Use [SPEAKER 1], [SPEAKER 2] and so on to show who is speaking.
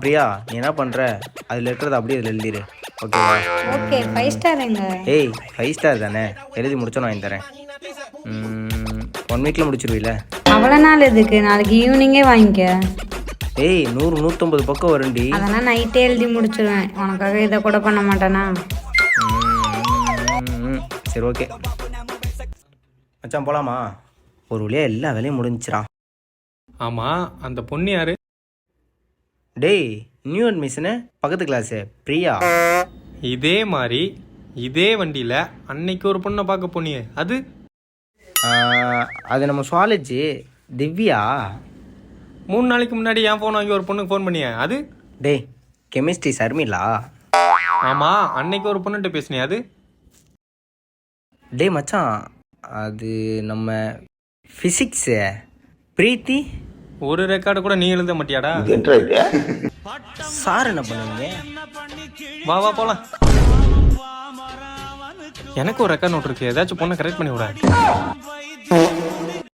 [SPEAKER 1] பிரியா நீ என்ன பண்ணுற அதில் இருக்கிறது அப்படியே இதில் எழுதிரு ஓகேவா?
[SPEAKER 2] ஓகே 5 ஸ்டார் எங்க?
[SPEAKER 1] ஏய் 5 ஸ்டார் தானே, எழுதி முடிச்சோம் வாங்கி தரேன். 1 வீக்கில் முடிச்சிருவீல?
[SPEAKER 2] அவ்வளோ நாள் எதுக்கு? நாளைக்கு ஈவினிங்கே வாங்கிக்க.
[SPEAKER 1] ஏய் 100-150 பக்கம் வரும்டி.
[SPEAKER 2] அதெல்லாம் நைட்டே எழுதி முடிச்சிடுவேன். உனக்காக இதை கூட பண்ண மாட்டேனா?
[SPEAKER 1] சரி ஓகே மச்சான் போகலாமா? ஒரு வழியாக எல்லா வேலையும் முடிஞ்சிடா.
[SPEAKER 3] ஆமாம், அந்த பொண்ணு யாரு?
[SPEAKER 1] டேய் நியூ அட்மிஷனு, பக்கத்து கிளாஸு, பிரியா.
[SPEAKER 3] இதே மாதிரி இதே வண்டியில் அன்னைக்கு ஒரு பொண்ணை பார்க்க போனியே, அது?
[SPEAKER 1] அது நம்ம சுவாலஜி திவ்யா.
[SPEAKER 3] 3 நாளைக்கு முன்னாடி என் ஃபோன் வாங்கி ஒரு பொண்ணுக்கு ஃபோன் பண்ணியே, அது?
[SPEAKER 1] டேய் கெமிஸ்ட்ரி சர்மிளா.
[SPEAKER 3] ஆமாம், அன்னைக்கு ஒரு பொண்ணுகிட்ட பேசினியே, அது?
[SPEAKER 1] டேய் மச்சான் அது நம்ம ஃபிசிக்ஸு பிரீத்தி.
[SPEAKER 3] ஒரு ரெக்கார்டு கூட நீ எழுத மாட்டியாடா?
[SPEAKER 1] சார் என்ன பண்ணுவீங்க?
[SPEAKER 3] வா வா போலாம். எனக்கு ஒரு ரெக்கார்ட் நோட் இருக்கு, ஏதாச்சும் பொண்ணை கரெக்ட் பண்ணி விட.